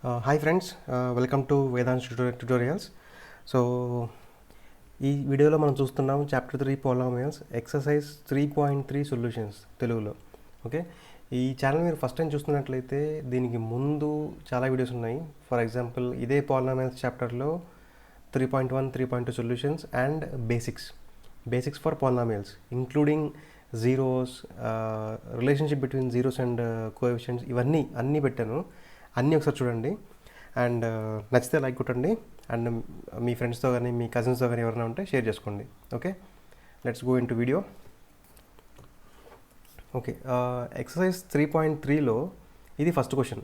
Hi friends, welcome to Vedans Tutorials. So ఈ వీడియోలో మనం చూస్తున్నాం చాప్టర్ 3 పాలినామియల్స్ ఎక్సర్సైజ్ 3.3 సొల్యూషన్స్ తెలుగులో. ఓకే, ఈ ఛానల్ మీరు ఫస్ట్ టైం చూస్తున్నట్లయితే దీనికి ముందు చాలా వీడియోస్ ఉన్నాయి. ఫర్ ఎగ్జాంపుల్ ఇదే పాలినామియల్స్ చాప్టర్లో 3.1, 3.2 solutions and basics for polynomials including zeros, relationship between zeros and coefficients, ఇవన్నీ అన్నీ పెట్టాను. అన్నీ ఒకసారి చూడండి అండ్ నచ్చితే లైక్ కొట్టండి అండ్ మీ ఫ్రెండ్స్తో కానీ మీ కజిన్స్తో కానీ ఎవరైనా ఉంటే షేర్ చేసుకోండి. Okay, let's go into video. Okay, exercise 3.3లో ఇది first question.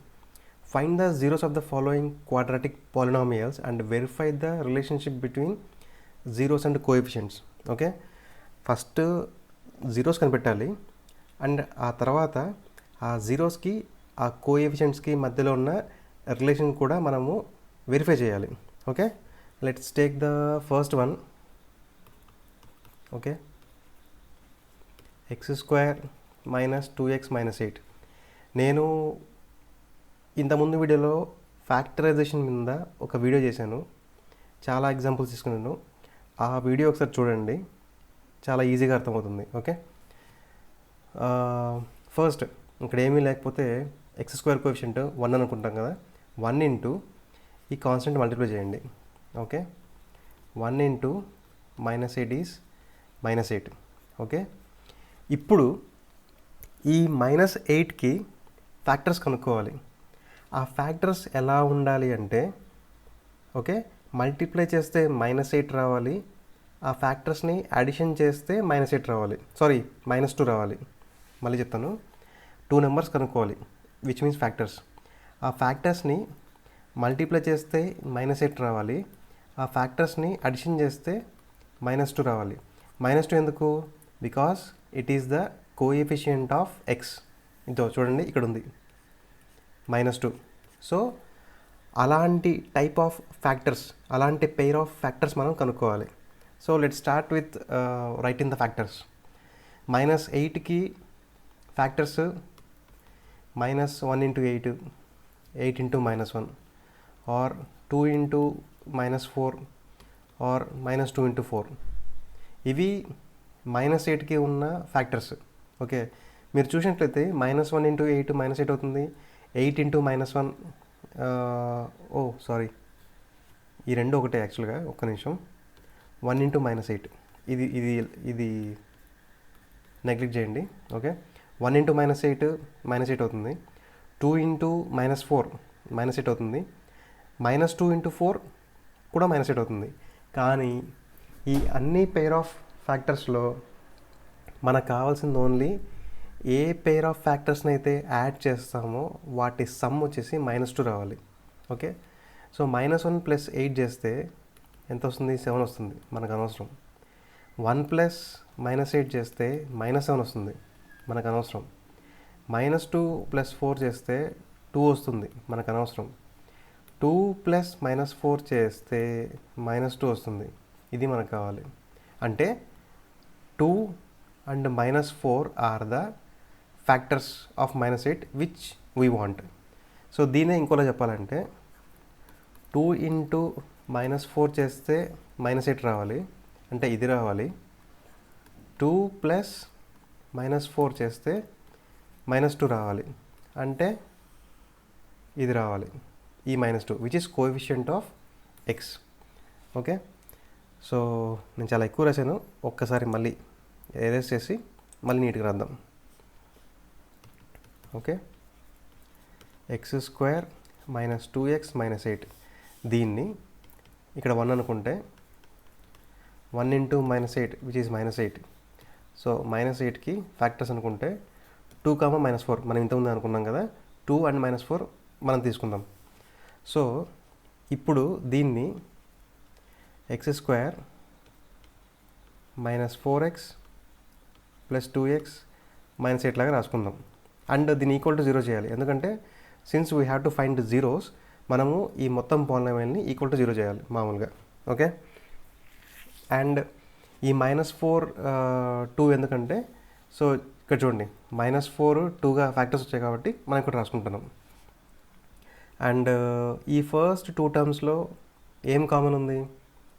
Find the zeros of the following quadratic polynomials and verify the relationship between zeros and coefficients. Okay, first zeros కనిపెట్టాలి and ఆ తర్వాత ఆ జీరోస్కి ఆ కోఎఫిషియెంట్స్కి మధ్యలో ఉన్న రిలేషన్ కూడా మనము వెరిఫై చేయాలి. Okay, let's take the first one. Okay, x² - 2x - 8. నేను ఇంతకుముందు వీడియోలో ఫ్యాక్టరైజేషన్ మీద ఒక వీడియో చేశాను, చాలా ఎగ్జాంపుల్స్ తీసుకున్నాను. ఆ వీడియో ఒకసారి చూడండి, చాలా ఈజీగా అర్థమవుతుంది. ఓకే, ఫస్ట్ ఇక్కడ ఏమీ లేకపోతే x² కోఎఫిషియంట్ 1 అనుకుంటాం కదా, 1 ఇంటూ ఈ కాన్స్టెంట్ మల్టిప్లై చేయండి. Okay, 1 into -8 is -8. ఓకే, ఇప్పుడు ఈ -8కి ఫ్యాక్టర్స్ కనుక్కోవాలి. ఆ ఫ్యాక్టర్స్ ఎలా ఉండాలి అంటే, ఓకే, మల్టిప్లై చేస్తే -8 రావాలి, ఆ ఫ్యాక్టర్స్ని అడిషన్ చేస్తే -8 రావాలి, సారీ -2 రావాలి. మళ్ళీ చెప్తాను, 2 నెంబర్స్ కనుక్కోవాలి విచ్ మీన్స్ ఫ్యాక్టర్స్. ఆ ఫ్యాక్టర్స్ని మల్టిప్లై చేస్తే -8 రావాలి, ఆ ఫ్యాక్టర్స్ని అడిషన్ చేస్తే -2 రావాలి. -2 ఎందుకు? Because it is the coefficient of x. ఇదో చూడండి, ఇక్కడ ఉంది -2. సో అలాంటి టైప్ ఆఫ్ ఫ్యాక్టర్స్, అలాంటి పెయిర్ ఆఫ్ ఫ్యాక్టర్స్ మనం కనుక్కోవాలి. So let start with writing the factors. -8కి factors -1 into 8, 8 into -1, or 2 into -4, or -2 into 4. ఇవి -8కి ఉన్న ఫ్యాక్టర్స్. ఓకే, మీరు చూసినట్లయితే -1 ఇంటూ 8 -8 అవుతుంది, 8 ఇంటూ -1, సారీ ఈ రెండు ఒకటే యాక్చువల్గా, ఒక్క నిమిషం. 1 ఇంటూ -8 ఇది ఇది ఇది నెగ్లెక్ట్ చేయండి. ఓకే, 1 ఇంటూ -8 -8 అవుతుంది, 2 ఇంటూ -4 -8 అవుతుంది, -2 ఇంటూ 4 కూడా -8 అవుతుంది. కానీ ఈ అన్ని పెయిర్ ఆఫ్ ఫ్యాక్టర్స్లో మనకు కావాల్సింది ఓన్లీ ఏ పెయిర్ ఆఫ్ ఫ్యాక్టర్స్ని అయితే యాడ్ చేస్తామో వాటి సమ్ వచ్చేసి -2 రావాలి. ఓకే, సో -1 + 8 చేస్తే ఎంత వస్తుంది? 7 వస్తుంది, మనకు అనవసరం. 1 + -8 చేస్తే -7 వస్తుంది, మనకు అనవసరం. -2 + 4 చేస్తే 2 వస్తుంది, మనకు అనవసరం. 2 + -4 చేస్తే -2 వస్తుంది, ఇది మనకు కావాలి. అంటే 2 and -4 are the factors of -8 which we want. So దీనే ఇంకోలా చెప్పాలంటే 2 ఇంటూ -4 చేస్తే -8 రావాలి, అంటే ఇది రావాలి. 2 + -4 చేస్తే -2 రావాలి, అంటే ఇది రావాలి, ఈ -2 which is coefficient of X. Okay, so నేను చాలా ఎక్కువ రాశాను, ఒక్కసారి మళ్ళీ ఎరేస్ చేసి మళ్ళీ నీట్గా రాద్దాం. ఓకే, x² - 2x - 8, దీన్ని ఇక్కడ 1 అనుకుంటే 1 ఇంటూ -8 విచ్ ఈజ్ -8. సో -8కి ఫ్యాక్టర్స్ అనుకుంటే 2, -4 మనం ఇంతకుముందు అనుకున్నాం కదా, 2 అండ్ -4 మనం తీసుకుందాం. సో ఇప్పుడు దీన్ని x² - 4x + 2x - 8 లాగా రాసుకుందాం. అండ్ దీన్ని ఈక్వల్ టు 0 చేయాలి, ఎందుకంటే since we have to find zeros, మనము ఈ మొత్తం పాలినామియల్ని ఈక్వల్ టు 0 చేయాలి మామూలుగా. ఓకే, అండ్ ఈ -4 2 ఎందుకంటే, సో ఇక్కడ చూడండి, -4 2గా ఫ్యాక్టర్స్ వచ్చాయి కాబట్టి మనం ఇక్కడ రాసుకుంటున్నాం. అండ్ ఈ ఫస్ట్ 2 టర్మ్స్లో ఏం కామన్ ఉంది?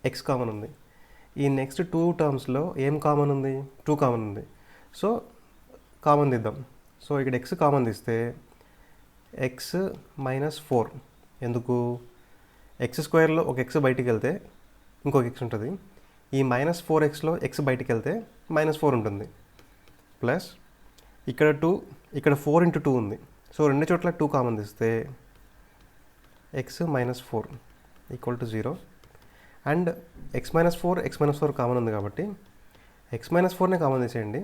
ఎక్స్ కామన్ ఉంది. ఈ నెక్స్ట్ 2 టర్మ్స్లో ఏం కామన్ ఉంది? 2 కామన్ ఉంది. సో కామన్ తీద్దాం. సో ఇక్కడ ఎక్స్ కామన్ తీస్తే ఎక్స్ మైనస్ 4. ఎందుకు? ఎక్స్ స్క్వేర్లో ఒక ఎక్స్ బయటికి వెళ్తే ఇంకొక ఎక్స్ ఉంటుంది. ఈ మైనస్ 4xలో ఎక్స్ బయటికి వెళ్తే -4 ఉంటుంది. ప్లస్ ఇక్కడ 2, ఇక్కడ 4 × 2 ఉంది. సో రెండు చోట్ల 2 కామన్ తీస్తే ఎక్స్ -4 = 0. అండ్ x - 4 కామన్ ఉంది కాబట్టి x - 4నే కామన్ తీసేయండి.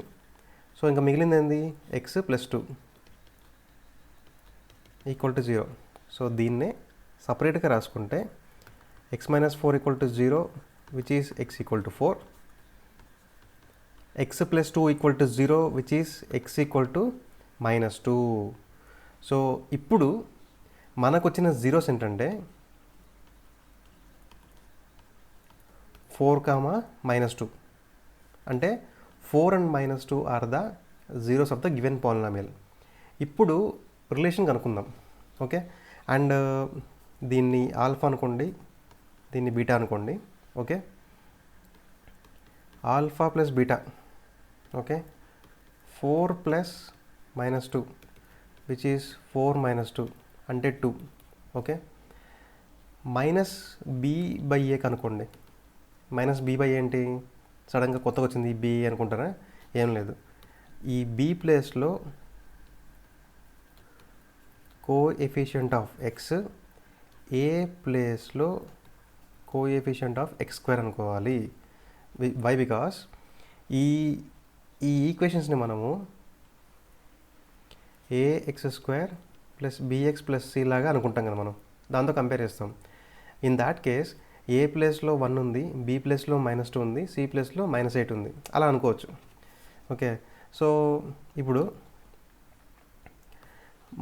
సో ఇంకా మిగిలింది ఏంది? x + 2 = 0. సో దీన్నే సపరేట్గా రాసుకుంటే x - 4 = 0, which is x = 4. x + 2 = 0, which is x = -2. So ఇప్పుడు మనకు వచ్చిన జీరోస్ ఏంటంటే 4, -2. అంటే 4 and -2 are the zeros of the given polynomial. ఇప్పుడు రిలేషన్ కనుక్కుందాం. ఓకే, అండ్ దీన్ని ఆల్ఫా అనుకోండి, దీన్ని బీటా అనుకోండి. Okay, alpha plus beta. Okay, 4 + -2 which is 4 - 2 అంటే 2. ఓకే, -b/a కనుక్కోండి. -b/a ఏంటి? సడన్గా కొత్తగా వచ్చింది ఈ b అనుకుంటారా? ఏం లేదు. ఈ b ప్లేస్లో కోఎఫిషియంట్ ఆఫ్ x, a ప్లేస్లో కోఎఫిషియంట్ ఆఫ్ x² అనుకోవాలి. వై? బికాస్ ఈ ఈక్వేషన్స్ని మనము ax² + bx + c లాగా అనుకుంటాం కదా మనం, దాంతో కంపేర్ చేస్తాం. ఇన్ దాట్ కేస్ ఏ ప్లేస్లో 1 ఉంది, బి ప్లేస్లో -2 ఉంది, సి ప్లేస్లో -8 ఉంది, అలా అనుకోవచ్చు. ఓకే, సో ఇప్పుడు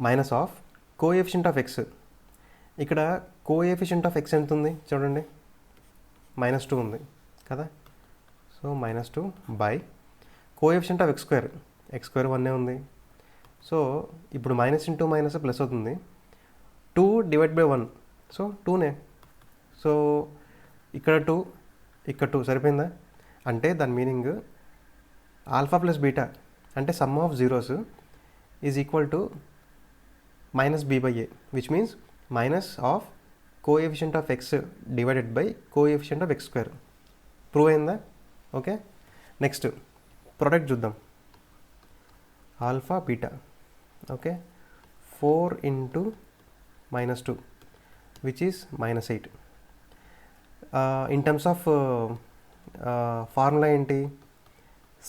minus of coefficient of x. ఇక్కడ కోఎఫిషియంట్ ఆఫ్ x ఎంత ఉంది చూడండి, -2 ఉంది కదా. So -2 by coefficient of x². x² 1 ఉంది. సో ఇప్పుడు మైనస్ ఇంటూ మైనస్ ప్లస్ అవుతుంది. 2 / 1, సో 2నే. సో ఇక్కడ 2, ఇక్కడ 2 సరిపోయిందా? అంటే దాని మీనింగ్ ఆల్ఫా ప్లస్ బీటా అంటే some of zeros is equal to -b/a, which means minus of coefficient of x divided by coefficient of x². Prove అయిందా? Okay, next product చూద్దాం. Alpha beta. Okay, 4 × -2 which is -8. In terms of formula ఏంటి?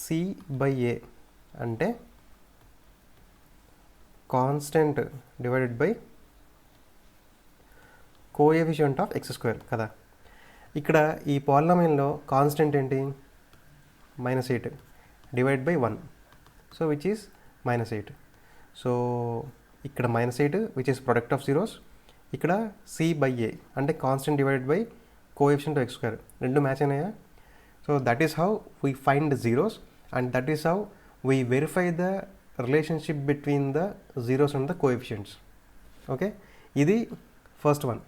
c/a అంటే constant divided by coefficient of x² కదా. ఇక్కడ ఈ పాలినామియల్లో constant ఏంటి? -8 divide by 1, so which is -8. So ఇక్కడ -8 which is product of zeros. ఇక్కడ c/a అంటే constant divided by coefficient of x². రెండు మ్యాచ్ అయినాయా? So that is how we find zeros and that is how we verify the relationship between the zeros and the coefficients. Okay, ఇది first one.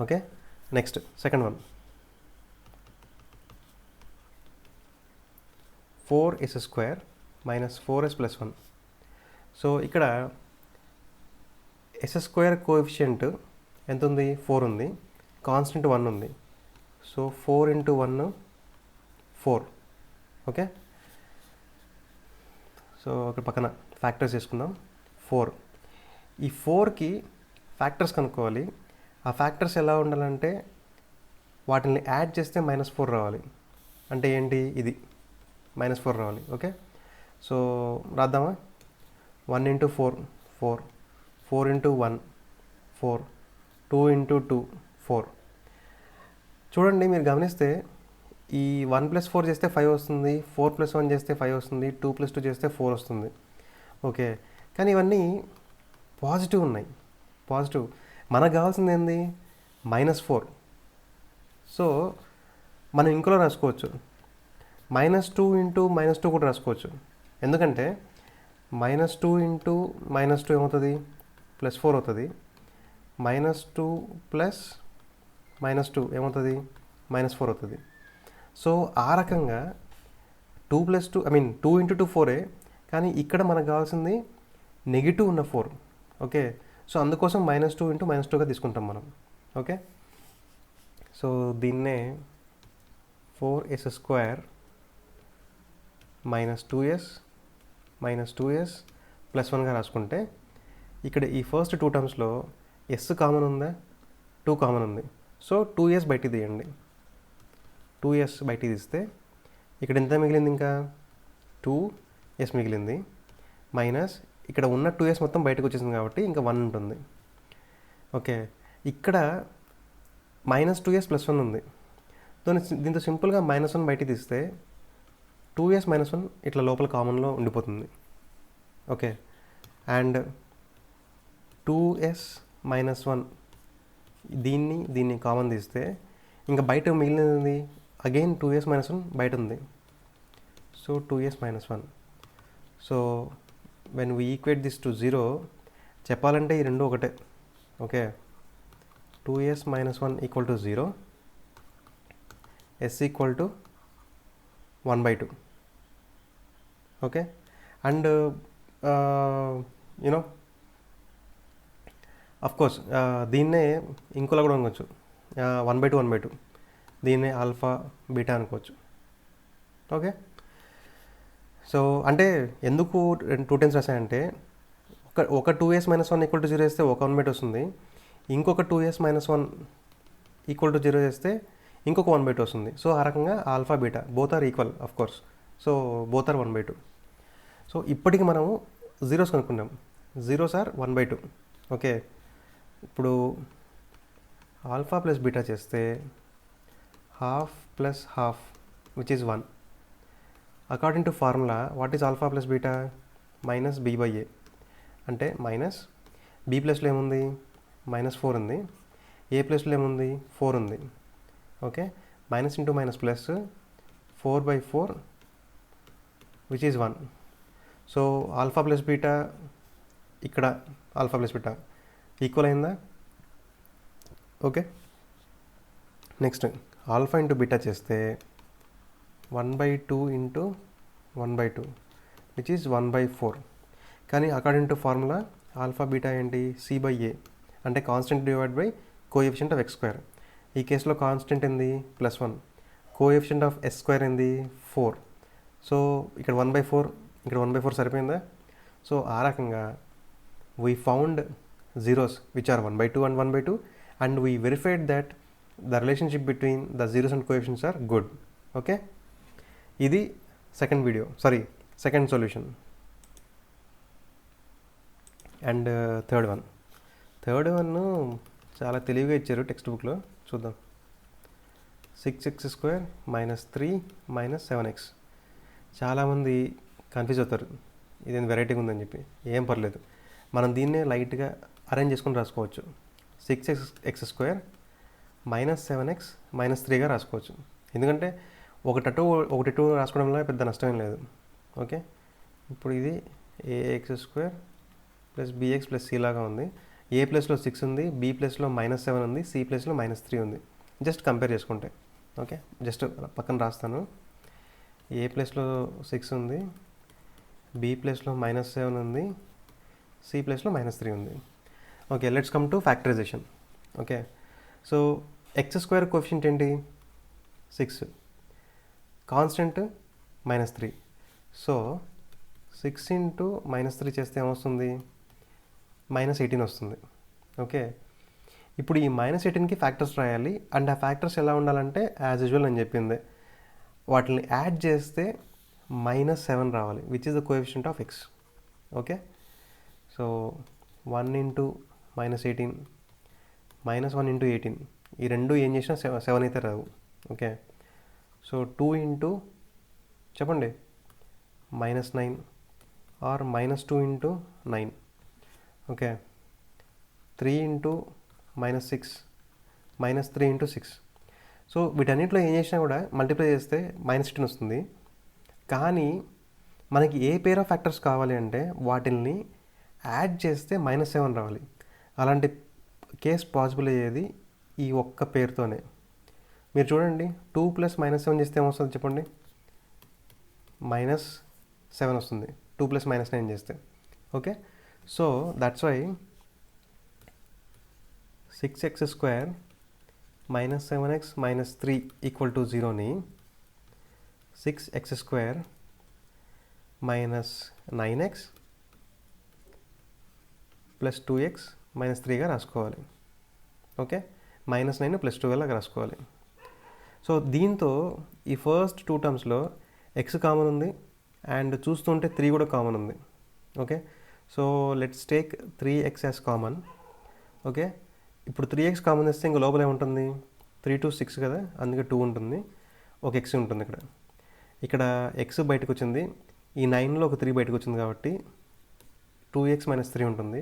Okay, next second one. 4s² - 4s + 1. So ఇక్కడ s² coefficient ఎంత ఉంది? 4 ఉంది. Constant 1 ఉంది. So 4 × 1 4. Okay, so ఇక్కడ పక్కన factors చేసుకుందాం. 4, ఈ 4కి ఫ్యాక్టర్స్ కనుక్కోవాలి. ఆ ఫ్యాక్టర్స్ ఎలా ఉండాలంటే వాటిని యాడ్ చేస్తే -4 రావాలి. అంటే ఏంటి? ఇది -4 రావాలి. ఓకే, సో రాద్దామా? 1 × 4 4, 4 × 1 4, 2 × 2 4. చూడండి, మీరు గమనిస్తే ఈ 1 + 4 చేస్తే 5 వస్తుంది, 4 + 1 చేస్తే 5 వస్తుంది, 2 + 2 చేస్తే 4 వస్తుంది. ఓకే, కానీ ఇవన్నీ పాజిటివ్ ఉన్నాయి. పాజిటివ్. మనకు కావాల్సింది ఏంది? -4. సో మనం ఇంకోలా రాసుకోవచ్చు. -2 × -2 కూడా రాసుకోవచ్చు. ఎందుకంటే -2 × -2 ఏమవుతుంది? ప్లస్ 4 అవుతుంది. -2 ప్లస్ -2 ఏమవుతుంది? -4 అవుతుంది. సో ఆ రకంగా 2 + 2 2 × 2 4 కానీ ఇక్కడ మనకు కావాల్సింది నెగిటివ్ ఉన్న 4. ఓకే, సో అందుకోసం -2 × -2గా తీసుకుంటాం మనం. ఓకే, సో దీన్నే 4s² -2s + 1గా రాసుకుంటే ఇక్కడ ఈ ఫస్ట్ 2 టర్మ్స్లో s కామన్ ఉందా? 2 కామన్ ఉంది. సో 2s బయటికి తీయండి. 2s బయటికి తీస్తే ఇక్కడ ఎంత మిగిలింది? ఇంకా 2s మిగిలింది. మైనస్ ఇక్కడ ఉన్న 2s మొత్తం బయటకు వచ్చేసింది కాబట్టి ఇంకా 1 ఉంటుంది. ఓకే, ఇక్కడ -2s + 1 ఉంది. దీంతో సింపుల్గా -1 బయటికి తీస్తే 2s - 1 ఇట్లా లోపల కామన్లో ఉండిపోతుంది. ఓకే, అండ్ 2s - 1 దీన్ని కామన్ తీస్తే ఇంకా బయట మిగిలినది అగైన్ 2s - 1 బయట ఉంది. So 2s - 1. So when we equate this to 0 చెప్పాలంటే ఈ రెండు ఒకటే. Okay, 2s - 1 = 0, s = 1/2. Okay, and you know of course దీన్నే ఇంకోలా కూడా అనుకోవచ్చు, 1/2 1/2. దీన్నే ఆల్ఫా బీటా అనుకోవచ్చు. ఓకే, సో అంటే ఎందుకు 2 టైమ్స్ రాశాయంటే ఒక 2s - 1 = 0 వేస్తే ఒక 1/2 వస్తుంది. ఇంకొక 2s - 1 = 0 వేస్తే ఇంకొక 1/2 వస్తుంది. సో ఆ రకంగా alpha beta both are equal of course. So both are 1/2. So ఇప్పటికి మనము జీరోస్ కనుక్కున్నాం. Zeros are 1/2. ఓకే, ఇప్పుడు ఆల్ఫా ప్లస్ బీటా చేస్తే 1/2 + 1/2 which is 1. According to formula what is alpha plus beta? -b/a. అంటే మైనస్ b ప్లస్లో ఏముంది? -4 ఉంది. a ప్లస్లో ఏముంది? 4 ఉంది. Okay, minus into minus plus 4/4 which is 1. So alpha plus beta ఇక్కడ ఆల్ఫా ప్లస్ బీటా ఈక్వల్ అయిందా? Okay, next alpha into beta చేస్తే 1/2 × 1/2 విచ్ ఈజ్ 1/4. కానీ according to formula alpha beta ఏంటి? c/a అంటే constant divide by coefficient of x². ఈ కేసులో constant ఏంది? +1. Coefficient of s² ఏంది? 4. సో ఇక్కడ 1/4, ఇక్కడ 1/4 సరిపోయిందా? సో ఆ రకంగా we found zeros which are 1/2 and 1/2, and we verified that the relationship between the zeros and coefficients are good. Okay, ఇది second solution. And third one చాలా తెలివిగా ఇచ్చారు టెక్స్ట్ బుక్లో. చూద్దాం. 6x² - 3 - 7x. చాలామంది కన్ఫ్యూజ్ అవుతారు, ఇదేం వెరైటీగా ఉందని చెప్పి. ఏం పర్లేదు, మనం దీన్నే లైట్గా అరేంజ్ చేసుకుని రాసుకోవచ్చు. 6x² - 7x - 3గా రాసుకోవచ్చు. ఎందుకంటే ఒకటి రాసుకోవడం వల్ల పెద్ద నష్టమేం లేదు. ఓకే, ఇప్పుడు ఇది ax² + bx + c లాగా ఉంది. ఏ ప్లస్లో 6 ఉంది, బి ప్లస్లో -7 ఉంది, సి ప్లస్లో -3 ఉంది. జస్ట్ కంపేర్ చేసుకుంటే. ఓకే, జస్ట్ పక్కన రాస్తాను. ఏ ప్లస్లో 6 ఉంది, బి ప్లస్లో -7 ఉంది, సి ప్లస్లో -3 ఉంది. Okay, let's come to factorization. Okay, so x² coefficient ఏంటి? 6. కాన్స్టెంట్ -3. సో 6 × -3 చేస్తే ఏమొస్తుంది? -18 వస్తుంది. ఓకే, ఇప్పుడు ఈ -18కి ఫ్యాక్టర్స్ రాయాలి. అండ్ ఆ ఫ్యాక్టర్స్ ఎలా ఉండాలంటే యాజ్ యూజువల్ నేను చెప్పింది, వాటిని యాడ్ చేస్తే -7 రావాలి, which is the coefficient of x. Okay, so 1 × -18 -1 × 18 ఈ రెండు ఏం చేసినా 7 అయితే రావు. ఓకే, సో 2 × చెప్పండి -9 ఆర్ -2 × 9. ఓకే, 3 × -6 -3 × 6. సో వీటన్నిటిలో ఏం చేసినా కూడా మల్టిప్లై చేస్తే -18 వస్తుంది. కానీ మనకి ఏ పేర్ ఆఫ్ ఫ్యాక్టర్స్ కావాలి అంటే వాటిల్ని యాడ్ చేస్తే -7 రావాలి. అలాంటి కేస్ పాసిబుల్ అయ్యేది ఈ ఒక్క పేరుతోనే. మీరు చూడండి, 2 + -7 చేస్తే ఏమొస్తుంది చెప్పండి? -7 వస్తుంది 2 + -9 చేస్తే. Okay, so that's why 6x² - 7x - 3 = 0ని 6x² - 9x + 2x - 3గా రాసుకోవాలి. ఓకే, -9 + 2 లాగా రాసుకోవాలి. సో దీంతో ఈ ఫస్ట్ 2 టర్మ్స్లో x కామన్ ఉంది అండ్ చూస్తుంటే 3 కూడా కామన్ ఉంది. Okay, so let's take 3x as common. Okay, ఇప్పుడు 3x కామన్ చేస్తే ఇంకా లోపల ఏముంటుంది? 3 to 6 కదా, అందుకే 2 ఉంటుంది, ఒక x ఉంటుంది ఇక్కడ. ఇక్కడ x బయటకు వచ్చింది, ఈ 9లో ఒక 3 బయటకు వచ్చింది కాబట్టి 2x - 3 ఉంటుంది.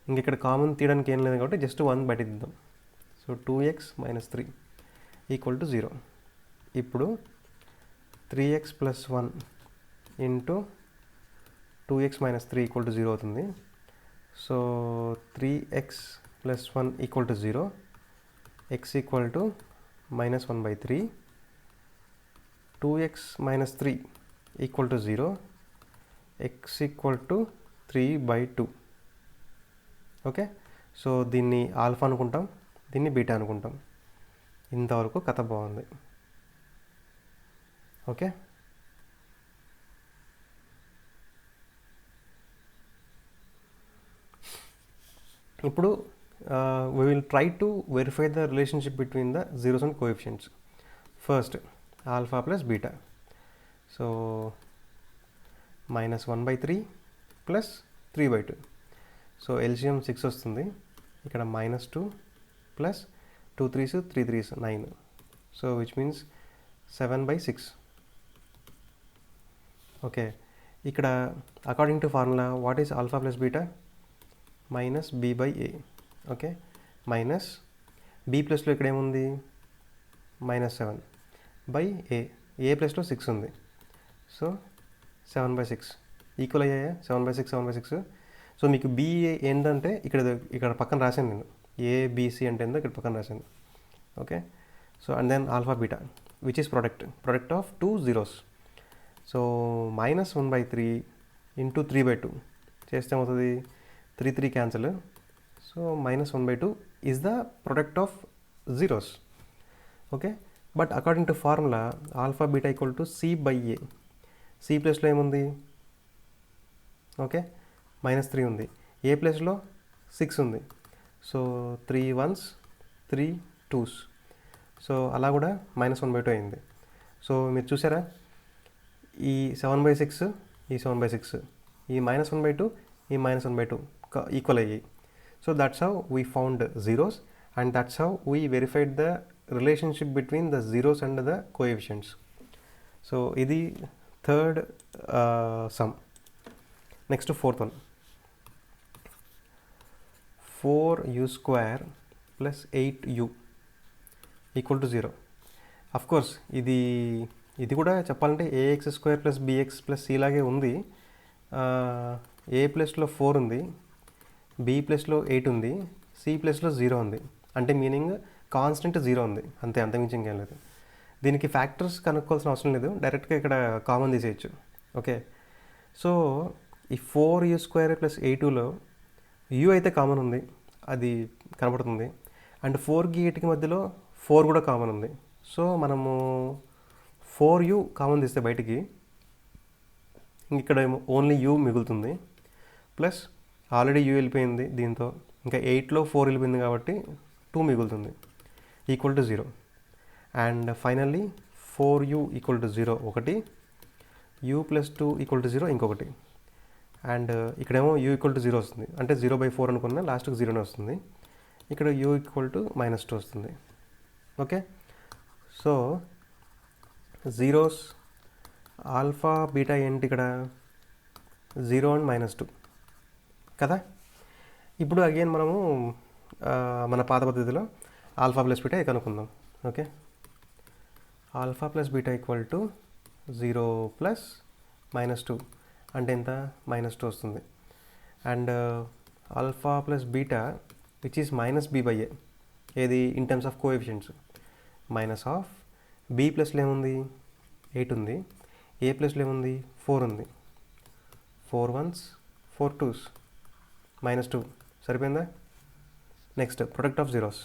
ఇంక ఇక్కడ కామన్ తీయడానికి ఏం లేదు కాబట్టి జస్ట్ 1 బయట తీద్దాం. So 2x - 3 = 0. ఇప్పుడు 3x + 1 ఇంటూ 2x - 3 = 0 అవుతుంది. So 3x + 1 = 0, x = -1/3, 2x - 3 = 0, x = 3/2. Okay, so దీన్ని ఆల్ఫా అనుకుంటాం, దీన్ని బీటా అనుకుంటాం. ఇంతవరకు కథ బాగుంది. ఓకే, ఇప్పుడు we will try to verify the relationship between the zeros and coefficients. First, alpha plus beta. So -1/3 plus 3/2. So LCM 6 వస్తుంది. ఇక్కడ -2 plus 2 3s 3 3s 9. So which means 7/6. Okay, ఇక్కడ according to formula what is alpha plus beta? -b/a. Okay, minus b ప్లస్లో ఇక్కడ ఏముంది? -7/a. a ప్లస్లో 6 ఉంది, so 7/6 equal అయ్యాయా? 7/6 7/6. So మీకు b ఏంటంటే ఇక్కడ పక్కన రాశాను నేను, abc అంటే ఏందో ఇక్కడ పక్కన రాశాను. Okay, so and then alpha beta which is product of 2 zeros. So -1/3 into 3/2 చేస్తే ఏమవుతుంది? 3 3 cancel. So -1/2 is the product of zeros. Okay, but according to formula alpha beta = c/a. c ప్లస్లో ఏముంది? ఓకే, -3 ఉంది, a ప్లస్లో 6 ఉంది, so 3 1s 3 2s. So అలా కూడా -1/2 అయింది. సో మీరు చూసారా, ఈ 7/6 ఈ 7/6 ఈ -1/2 ఈ -1/2 ఈక్వల్ అయ్యాయి. So that's how we found zeros and that's how we verified the relationship between the zeros and the coefficients. So ఇది third sum. Next fourth one, 4u² + 8u = 0. Of course ఇది కూడా చెప్పాలంటే ax² + bx + c లాగే ఉంది. a ప్లస్లో 4 ఉంది, b ప్లస్లో 8 ఉంది, c ప్లస్లో 0 ఉంది. అంటే మీనింగ్ కాన్స్టెంట్ 0 ఉంది, అంతే, అంతకుమించి ఇంకేం లేదు. దీనికి ఫ్యాక్టర్స్ కనుక్కోవాల్సిన అవసరం లేదు, డైరెక్ట్గా ఇక్కడ కామన్ తీసేయచ్చు. ఓకే, సో ఈ 4u² + 8uలో u అయితే కామన్ ఉంది, అది కనబడుతుంది, అండ్ 4కి 8కి మధ్యలో 4 కూడా కామన్ ఉంది. సో మనము 4u కామన్ తీస్తే బయటికి ఇక్కడ ఓన్లీ u మిగులుతుంది, ప్లస్ ఆల్రెడీ u వెళ్ళిపోయింది దీంతో, ఇంకా 8లో 4 వెళ్ళిపోయింది కాబట్టి 2 మిగులుతుంది, = 0. అండ్ ఫైనల్లీ 4u = 0 ఒకటి, u + 2 = 0 ఇంకొకటి, అండ్ ఇక్కడేమో u = 0 వస్తుంది, అంటే 0/4 అనుకున్నా లాస్ట్కి 0నే వస్తుంది. ఇక్కడ u = -2 వస్తుంది. Okay, so zeros alpha beta ఏంటి ఇక్కడ? 0 అండ్ -2 కదా. ఇప్పుడు అగైన్ మనము మన పాత పద్ధతిలో ఆల్ఫా ప్లస్ బీటా కనుక్కుందాం. ఓకే, ఆల్ఫా ప్లస్ బీటా = 0 + -2 అంటే ఎంత? -2 వస్తుంది. And alpha plus beta which is minus b by a. ఏది in terms of coefficients. Minus of b ప్లస్లో ఏముంది 8 ఉంది, ఏ ప్లస్లో ఏముంది 4 ఉంది. 4 1s 4 2s -2 సరిపోయిందా. Next product of zeros.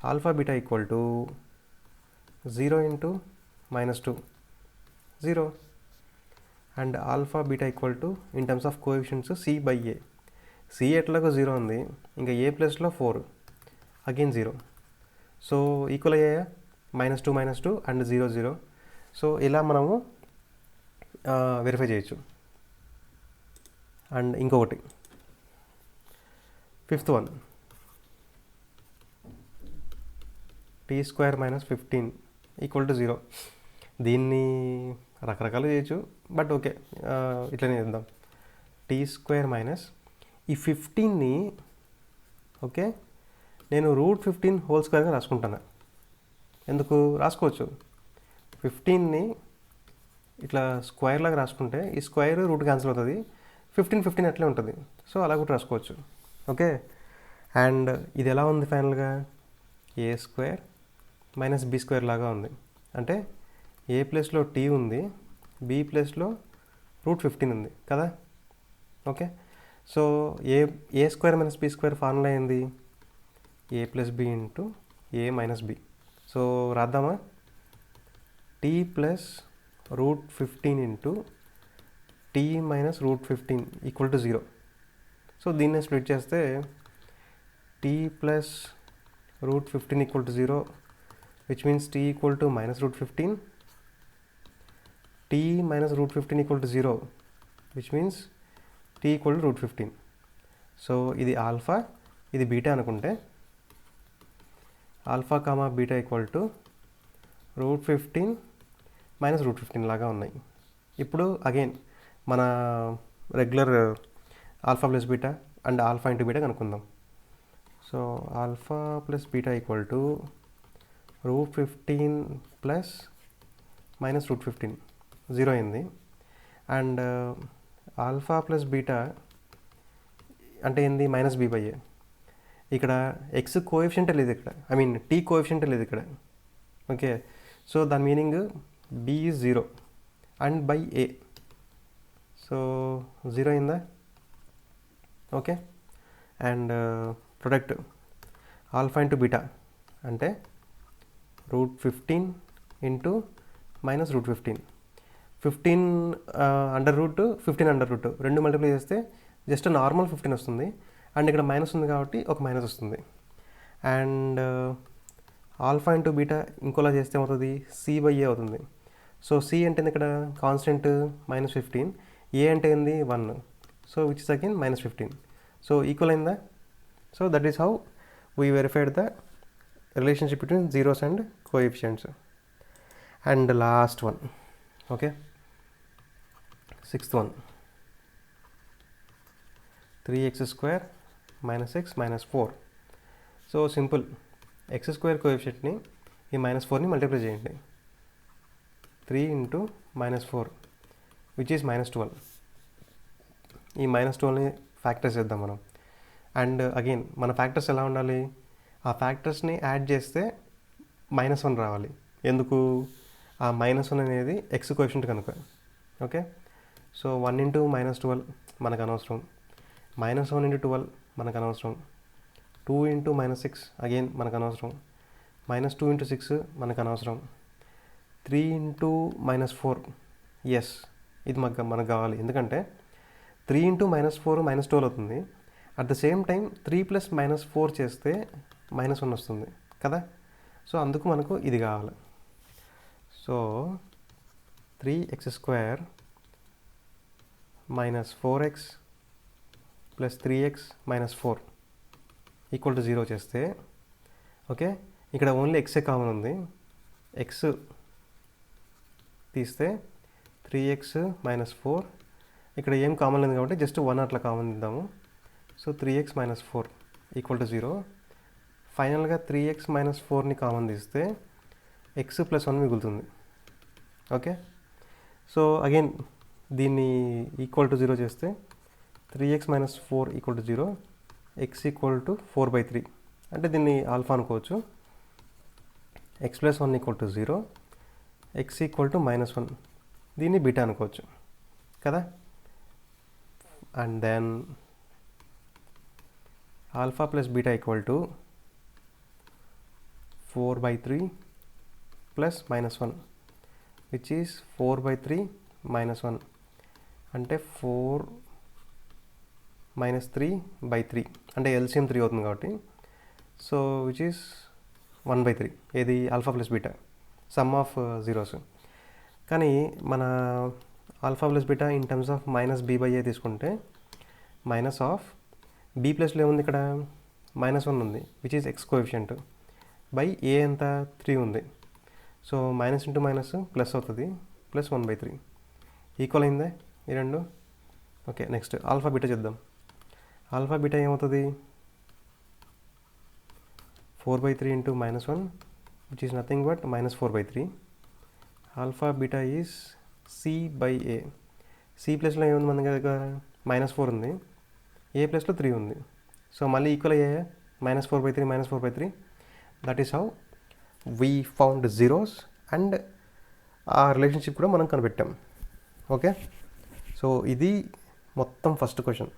Alpha beta equal to 0 into -2 0 and alpha beta equal to in terms of coefficients C by A. C ఎట్లాగో 0 ఉంది, ఇంకా ఏ ప్లస్లో 4 అగైన్ 0. సో ఈక్వల్ అయ్యాయా, -2 -2 అండ్ 0 0. సో ఇలా మనము వెరిఫై చేయొచ్చు. అండ్ ఇంకొకటి fifth one, t² - 15 equal to 0. దీన్ని రకరకాలు చేయొచ్చు, బట్ ఓకే ఇట్లనే చేద్దాం. t² ఈ 15ని ఓకే నేను √15² రాసుకుంటాను. ఎందుకు రాసుకోవచ్చు, 15ని ఇట్లా స్క్వేర్ లాగా రాసుకుంటే ఈ స్క్వేర్ రూట్ క్యాన్సిల్ అవుతుంది, 15 అట్లే ఉంటుంది. సో అలా కూడా రాసుకోవచ్చు. ఓకే, అండ్ ఇది ఎలా ఉంది ఫైనల్గా a² - b² లాగా ఉంది. అంటే ఏ ప్లేస్లో t ఉంది, b ప్లేస్లో √15 ఉంది కదా. Okay, so a² - b² formula ఏంది, a + b into a - b. So రాద్దామా, t + √15 into t - √15 equal to 0. So దీన్ని స్ప్లిట్ చేస్తే t + √15 equal to 0, which means t equal to -√15, t - √15 equal to 0, which means t equal to √15. So ఇది alpha, ఇది beta అనుకుంటే alpha comma beta equal to √15 - √15 లాగా ఉన్నాయి. ఇప్పుడు again మన regular alpha plus beta and alpha into beta కనుక్కుందాం. So alpha plus beta equal to √15 plus -√15 0 అయింది. And alpha plus beta అంటే ఏంది -b/a. ఇక్కడ ఎక్స్ కోఎఫిషియంటే లేదు ఇక్కడ, ఐ మీన్ టీ కోఎఫిషియంటే లేదు ఇక్కడ. ఓకే, సో దాని meaning b is 0 and by a. So 0 అయిందా. Okay, and product alpha into beta అంటే √15 into -√15. 15 under root 15 under root రెండు మల్టిప్లై చేస్తే జస్ట్ నార్మల్ 15 వస్తుంది. అండ్ ఇక్కడ మైనస్ ఉంది కాబట్టి ఒక మైనస్ వస్తుంది. అండ్ ఆల్ఫా ఇంటూ బీటా ఇంకోలా చేస్తే ఏమవుతుంది, c/a అవుతుంది. సో c అంటే ఇక్కడ కాన్స్టెంట్ -15, a అంటే ఏంది 1, so which is again -15. So equal అయిందా. So that is how we verified the relationship between zeros and coefficients. And last one, okay, sixth one, 3x² - x - 4. So simple, x² కోఎఫిషియంట్ని ఈ -4ని multiply చేయండి. 3 into -4 which is -12. ఈ -12ని factors చేద్దాం మనం. And again మన factors ఎలా ఉండాలి, ఆ ఫ్యాక్టర్స్ని యాడ్ చేస్తే -1 రావాలి. ఎందుకు, ఆ -1 అనేది x కోఎఫిషియంట్ కనుక. ఓకే, సో 1 ఇంటూ -12 మనకు అనవసరం, -1 ఇంటూ 12 మనకు అనవసరం, 2 ఇంటూ -6 అగైన్ మనకు అనవసరం, -2 ఇంటూ 6 మనకు అనవసరం, 3 ఇంటూ -4 ఎస్ ఇది మనకు కావాలి. ఎందుకంటే 3 ఇంటూ -4 -12 అవుతుంది. అట్ ద సేమ్ టైం 3 + -4 చేస్తే -1 వస్తుంది కదా. సో అందుకు మనకు ఇది కావాలి. So 3x² - 4x + 3x - 4 equal to 0 చేస్తే, ఓకే, ఇక్కడ ఓన్లీ ఎక్సే కామన్ ఉంది. ఎక్స్ తీస్తే 3x - 4, ఇక్కడ ఏం కామన్ లేదు కాబట్టి జస్ట్ 1 అట్లా కామన్ ఇద్దాము. So 3x - 4 equal to 0. ఫైనల్గా 3x - 4ని కామన్ తీస్తే x + 1 మిగులుతుంది. ఓకే, సో అగైన్ దీన్ని ఈక్వల్ టు 0 చేస్తే 3x - 4 equal to 0, X equal to 4/3 అంటే దీన్ని ఆల్ఫా అనుకోవచ్చు. X plus 1 equal to 0, X equal to -1 దీన్ని బీటా అనుకోవచ్చు కదా. And then alpha plus beta equal to 4/3 plus -1 which is 4/3 -1 అంటే 4 - 3/3 అంటే ఎల్సిఎం 3 అవుతుంది కాబట్టి. సో విచ్ ఈస్ 1/3 ఏది alpha plus beta some of zeros. కానీ మన alpha plus beta in terms of -b/a తీసుకుంటే మైనస్ ఆఫ్ బీ ప్లస్లో ఏముంది ఇక్కడ -1 ఉంది which is x coefficient by a ఎంత 3 ఉంది. So minus into minus plus అవుతుంది ప్లస్ 1/3 ఈక్వల్ అయిందే ఈ రెండు. ఓకే నెక్స్ట్ ఆల్ఫా బీటా చూద్దాం. ఆల్ఫా బీటా ఏమవుతుంది 4/3 into -1 which is nothing but -4/3. Alpha beta is c/a. C ప్లస్లో ఏముంది మన దగ్గర -4 ఉంది, ఏ ప్లస్లో 3 ఉంది. సో మళ్ళీ ఈక్వల్ అయ్యాయా -4/3 -4/3. That is how we found zeros and ఆ రిలేషన్షిప్ కూడా మనం కనిపెట్టాం. ఓకే సో ఇది మొత్తం first question.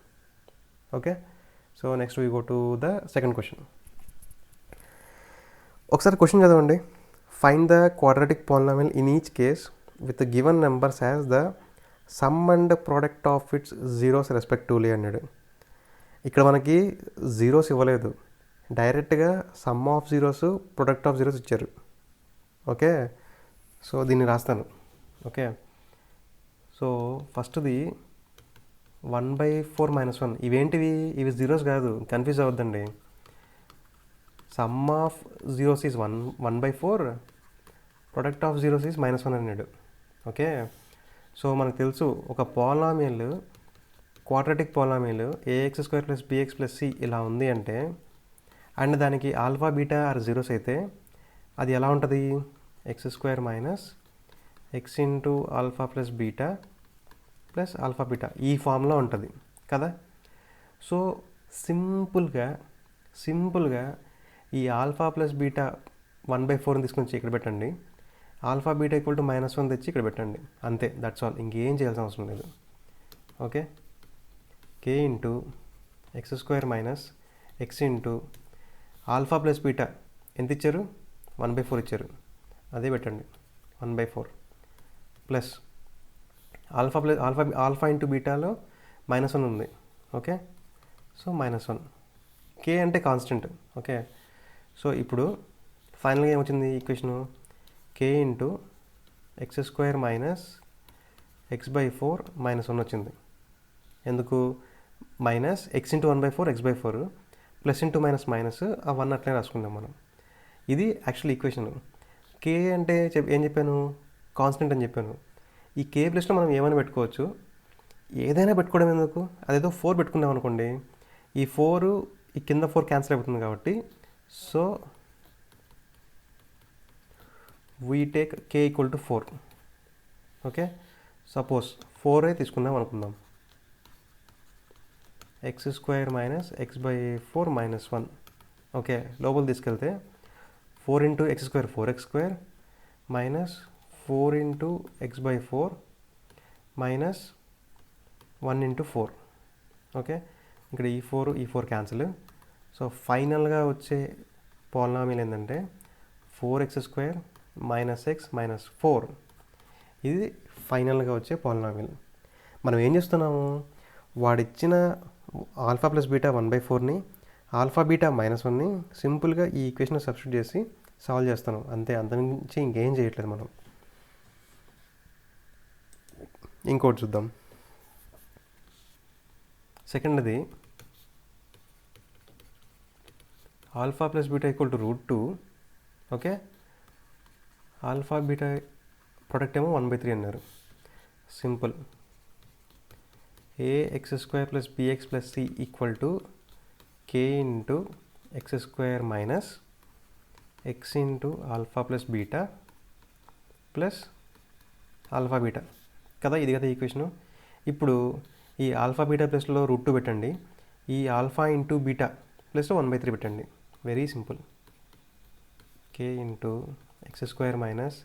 Okay so next we go to the second question. ఒకసారి క్వశ్చన్ చదవండి. Find the quadratic polynomial in each case with given numbers as the sum and product of its zeros respectively అన్నాడు. ఇక్కడ మనకి zeros ఇవ్వలేదు, డైరెక్ట్గా sum of zeros product of zeros ఇచ్చారు. Okay so దీన్ని రాస్తాను. ఓకే సో ఫస్ట్ది 1/4 -1 ఇవేంటివి, ఇవి జీరోస్ కాదు, కన్ఫ్యూజ్ అవ్వద్దండి. Sum of zeros is 1/4, product of zeros is -1 అన్నాడు. ఓకే సో మనకు తెలుసు ఒక polynomial quadratic polynomial ax² + bx + c ఇలా ఉంది అంటే అండ్ దానికి ఆల్ఫా బీటా ఆర్ జీరోస్ అయితే అది ఎలా ఉంటుంది, x² - x into alpha plus beta plus alpha beta ఈ ఫామ్లో ఉంటుంది కదా. సో సింపుల్గా ఈ ఆల్ఫా ప్లస్ బీటా 1/4 తీసుకొని ఇక్కడ పెట్టండి, ఆల్ఫా బీటా ఈక్వల్ టు -1 తెచ్చి ఇక్కడ పెట్టండి, అంతే. దట్స్ ఆల్, ఇంకేం చేయాల్సిన అవసరం లేదు. Okay k into x² - x into alpha plus beta ఎంత ఇచ్చారు 1/4 ఇచ్చారు, అదే పెట్టండి 1/4 ప్లస్ ఆల్ఫా ఇంటూ బీటాలో -1 ఉంది. ఓకే సో -1, k అంటే కాన్స్టెంట్. ఓకే సో ఇప్పుడు ఫైనల్గా ఏమొచ్చింది equation, k into x² - x/4 -1 వచ్చింది. ఎందుకు x into 1/4 x/4 plus into minus ఆ 1 అట్లే రాసుకుందాం మనం. ఇది యాక్చువల్ ఈక్వేషన్. k అంటే ఏం చెప్పాను, కాన్స్టెంట్ అని చెప్పాను. ఈ k ప్లస్లో మనం ఏమైనా పెట్టుకోవచ్చు, ఏదైనా పెట్టుకోవడం ఎందుకు, అదేదో 4 పెట్టుకున్నాం అనుకోండి, ఈ 4 ఈ కింద 4 క్యాన్సిల్ అయిపోతుంది కాబట్టి. So we take k equal to 4. Okay suppose 4 తీసుకుందాం అనుకుందాం, x² - x/4 -1. ఓకే లోపల తీసుకెళ్తే 4 into x² 4x² -4 into x/4 -1 into 4. Okay ఇక్కడ ఈ 4 క్యాన్సిల్. సో ఫైనల్గా వచ్చే పాలినామియల్ ఏంటంటే 4x² - x - 4. ఇది ఫైనల్గా వచ్చే పాలినామియల్. మనం ఏం చేస్తున్నాము, వాడిచ్చిన ఆల్ఫా ప్లస్ బీటా 1/4ని ఆల్ఫా బీటా -1ని సింపుల్గా ఈ ఈక్వేషన్ సబ్స్టిట్యూట్ చేసి సాల్వ్ చేస్తాను, అంతే. అంతకుమించి ఇంకేం చేయట్లేదు మనం. ఇంకోటి చూద్దాం. సెకండ్ది alpha plus beta equal to √2. Okay alpha beta product ఏమో 1/3 అన్నారు. Simple, ax² + bx + c equal to k into x² - x into alpha plus beta plus alpha beta కదా, ఇది కదా ఈక్వేషను. ఇప్పుడు ఈ ఆల్ఫా బీటా ప్లస్లో √2 పెట్టండి, ఈ ఆల్ఫా ఇంటూ బీటా ప్లస్లో 1/3 పెట్టండి. Very simple. K into x square minus,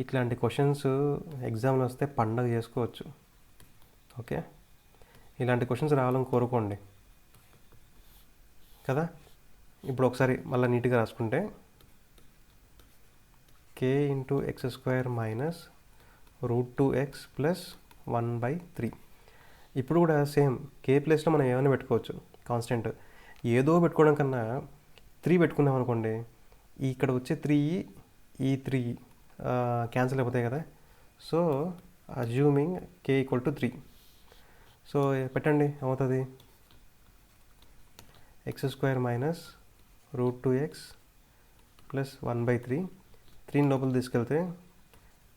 ఇట్లాంటి క్వశ్చన్స్ ఎగ్జామ్లో వస్తే పండగ చేసుకోవచ్చు. ఓకే, ఇలాంటి క్వశ్చన్స్ రావాలని కోరుకోండి కదా. ఇప్పుడు ఒకసారి మళ్ళీ నీట్గా రాసుకుంటే k into x square minus √2x plus 1/3. ఇప్పుడు కూడా సేమ్ కే ప్లేస్లో మనం ఏమైనా పెట్టుకోవచ్చు కాన్స్టెంట్. ఏదో పెట్టుకోవడం కన్నా 3 పెట్టుకున్నాం అనుకోండి, ఇక్కడ వచ్చే 3 ఈ 3 క్యాన్సిల్ అయిపోతాయి కదా. So assuming K equal to 3. So పెట్టండి, ఏమవుతుంది? X square minus √2x plus 1/3. 3 లోపల తీసుకెళ్తే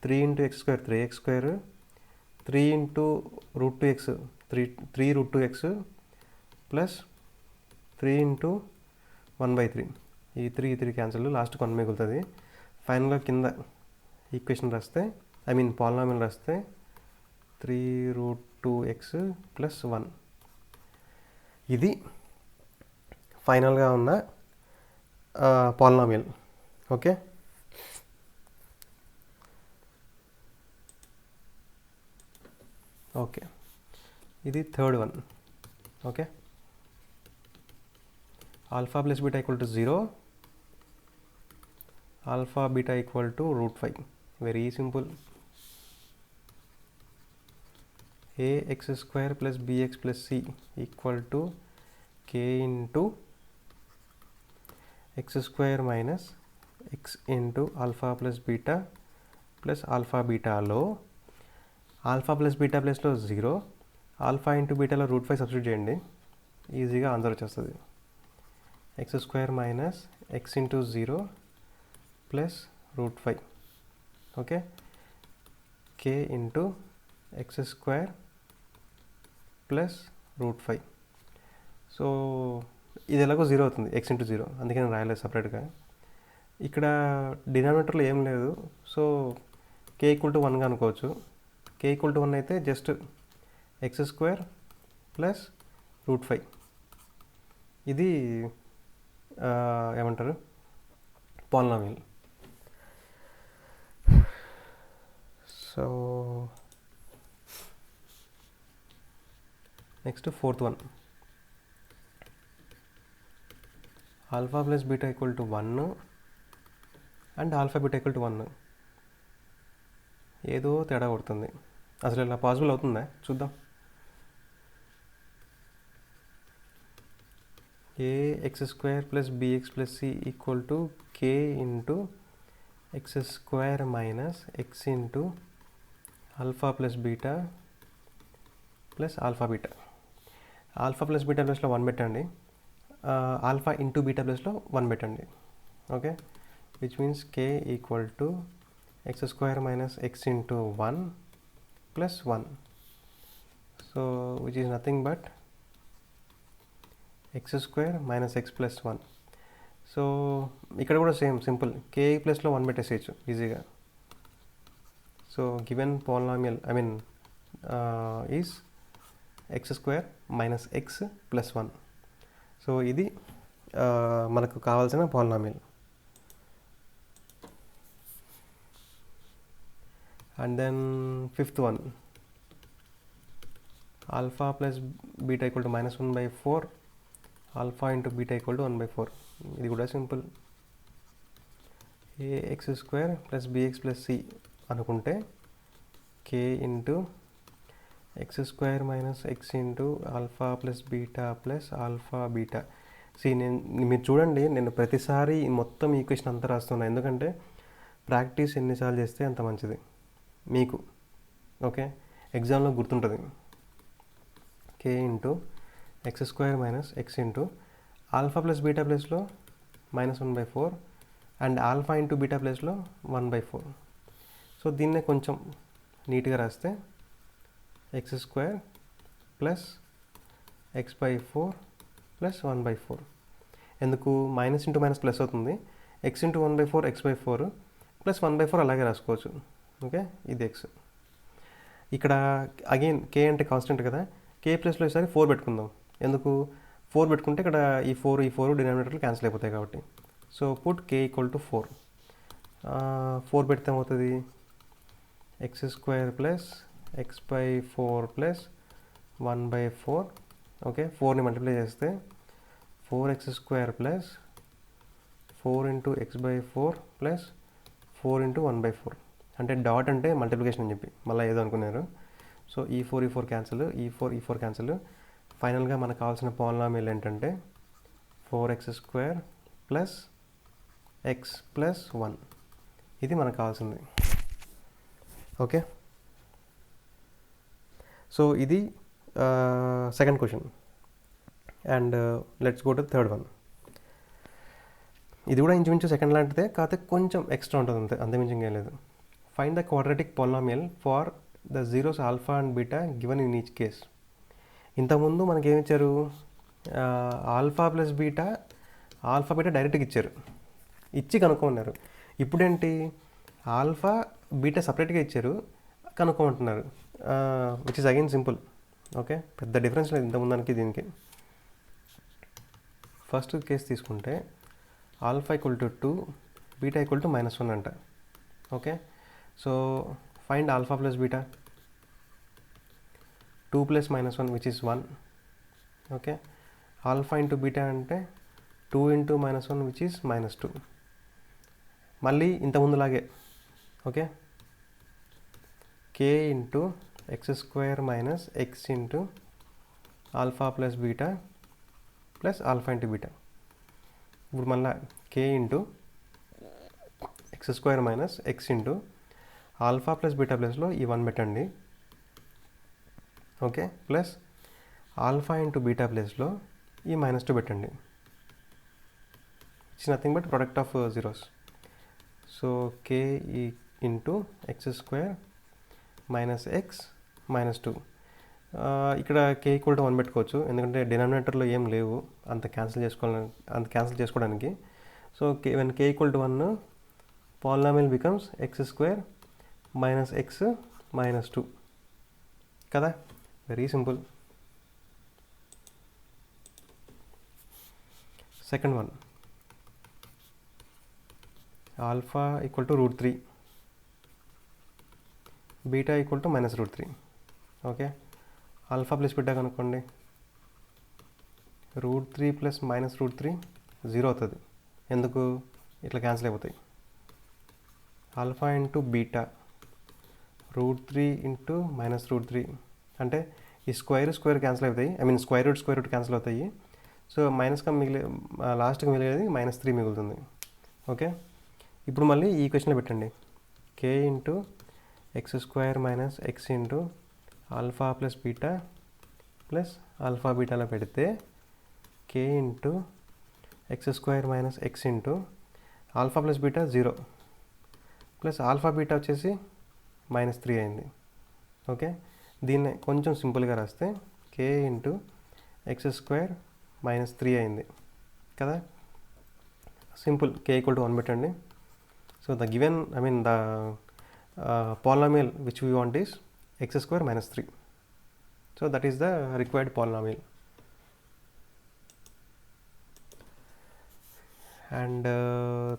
3 into x square 3x square, 3 into √2x 3√2x plus 3 into 1/3. ఈ 3 క్యాన్సిల్, లాస్ట్కి 1 మిగులుతుంది. ఫైనల్గా కింద ఈక్వేషన్ రాస్తే, ఐ మీన్ పాలినామియల్ రాస్తే 3√2x ప్లస్ 1. ఇది ఫైనల్గా ఉన్న పాలినామియల్. ఓకే, ఓకే, ఇది third one. Okay, alpha plus beta equal to 0, alpha beta equal to √5. Very simple. ax square plus bx plus c equal to k into x square minus x into alpha plus beta plus alpha బీటాలో alpha plus beta ప్లస్లో 0, alpha into బీటాలో √5 substitute చేయండి, ఈజీగా answer వచ్చేస్తుంది. X square minus x into 0 plus √5. Okay, k into x square plus √5. So ఇది ఎలాగో 0 అవుతుంది, x into 0, అందుకే నేను రాయలేదు సపరేట్గా. ఇక్కడ డినామినేటర్లో ఏం లేదు, సో k ఈక్వల్ టు 1గా అనుకోవచ్చు. k ఈక్వల్ టు 1 అయితే జస్ట్ ఎక్స్ స్క్వేర్ ప్లస్ √5. ఇది ఏమంటారు, polynomial. So next fourth one, alpha plus beta equal to 1 and alpha beta equal to 1. ఏదో తేడా కొడుతుంది. అసలు ఇలా పాసిబుల్ అవుతుందా చూద్దాం. ax square plus bx plus c equal to k into x square minus x into alpha plus beta plus alpha beta. Alpha plus beta ప్లస్లో 1 పెట్టండి, alpha into beta ప్లస్లో 1 పెట్టండి. Okay, which means k equal to X square minus x into 1 plus 1. So which is nothing but X square minus x plus 1. So ఇక్కడ కూడా same simple, k ప్లస్లో 1 పెట్టేసేయచ్చు ఈజీగా. So given polynomial I mean is x square minus x plus 1. So ఇది మనకు కావాల్సిన polynomial. And then fifth one, alpha plus beta equal to -1/4, alpha into beta equal to 1/4. ఇది కూడా simple. ax square plus bx plus c అనుకుంటే k into x square minus x into alpha plus beta plus alpha beta. మీరు చూడండి, నేను ప్రతిసారి మొత్తం equation అంతా రాస్తున్నా, ఎందుకంటే ప్రాక్టీస్ ఎన్నిసార్లు చేస్తే అంత మంచిది మీకు. ఓకే, ఎగ్జామ్లో గుర్తుంటుంది. k into x square minus x into alpha plus beta ప్లస్లో -1/4 అండ్ ఆల్ఫా ఇంటూ బీటా ప్లస్లో 1/4. సో దీన్నే కొంచెం నీట్గా రాస్తే X square plus x/4 plus 1/4. ఎందుకు మైనస్ ఇంటూ మైనస్ ప్లస్ అవుతుంది, x ఇంటూ 1/4 x/4 ప్లస్ 1/4 అలాగే రాసుకోవచ్చు. ఓకే, ఇది x. ఇక్కడ అగైన్ k అంటే కాన్స్టెంట్ కదా, k ప్లస్లో ఈసారి 4 పెట్టుకుందాం. ఎందుకు, 4 పెట్టుకుంటే ఇక్కడ ఈ 4 డినామినేటర్లు క్యాన్సిల్ అయిపోతాయి కాబట్టి. So put k equal to 4. 4 పెడితే ఏమవుతుంది, x² plus x/4 plus 1/4. Okay, 4ని మల్టిప్లై చేస్తే 4x² plus 4 into x/4 plus 4 into 1/4. అంటే డాట్ అంటే మల్టిప్లికేషన్ అని చెప్పి మళ్ళీ ఏదో అనుకున్నారు. సో ఈ 4 క్యాన్సిల్, ఈ 4 క్యాన్సిల్. ఫైనల్గా మనకు కావాల్సిన పాలినామియల్ ఏంటంటే 4x² ప్లస్ x ప్లస్ 1. ఇది మనకు కావాల్సింది. ఓకే, సో ఇది second question. And let's go to third one. ఇది కూడా ఇంచుమించు సెకండ్ లాంటిదే, కాకపోతే కొంచెం ఎక్స్ట్రా ఉంటుంది, అంతమించి ఏం లేదు. Find the quadratic polynomial for the zeros alpha and beta given in each case. ఇంతకుముందు మనకి ఏమి ఇచ్చారు, alpha plus beta, alpha beta డైరెక్ట్గా ఇచ్చారు, ఇచ్చి కనుక్కోమన్నారు. ఇప్పుడేంటి, ఆల్ఫా బీటా సపరేట్గా ఇచ్చారు, కనుక్కోమంటున్నారు. Which is again simple. Okay, పెద్ద డిఫరెన్స్ లేదు ఇంతకుముందానికి దీనికి. ఫస్ట్ కేసు తీసుకుంటే alpha equal to 2, beta equal to -1 అంట. Okay, so find alpha plus beta. 2 plus -1 which is 1. Okay, alpha into beta అంటే 2 ఇంటూ -1 విచ్ ఇస్ -2. మళ్ళీ ఇంతకుముందులాగే. Okay, k into x² minus x into alpha plus beta plus alpha into beta. ఇప్పుడు మళ్ళీ k into x² minus x into alpha plus beta ప్లస్లో ఈ 1 పెట్టండి. Okay, plus alpha into beta ప్లస్లో ఈ -2 పెట్టండి. It's nothing but product of zeros. So k into x² minus x -2. ఇక్కడ k equal to 1 పెట్టుకోవచ్చు, ఎందుకంటే డినామినేటర్లో ఏం లేవు అంత క్యాన్సిల్ చేసుకోవడానికి. So when k equal to 1, polynomial becomes x² minus x -2 కదా. Very simple. Second one, alpha equal to √3, beta equal to -√3. Okay, alpha plus beta కనుక్కోండి. √3 plus -√3 0 అవుతుంది. ఎందుకు, ఇట్లా క్యాన్సిల్ అయిపోతాయి. ఆల్ఫా ఇంటూ బీటా √3 ఇంటూ -√3 అంటే ఈ square cancel అవుతాయి, I mean square root cancel అవుతాయి. సో మైనస్గా లాస్ట్కి మిగిలేది -3 మిగులుతుంది. ఓకే, ఇప్పుడు మళ్ళీ ఈ ఈక్వేషన్లో పెట్టండి. k into x² minus x into alpha plus beta plus alpha బీటాలో పెడితే k into x² minus x into alpha plus beta 0 plus alpha beta వచ్చేసి -3 అయింది. ఓకే, దీన్ని కొంచెం సింపుల్గా రాస్తే k ఇంటూ x² -3 అయింది కదా. సింపుల్, k ఈక్వల్ టు 1 పెట్టండి. So the given, I mean the polynomial which we want is x² - 3. So that is the required polynomial. And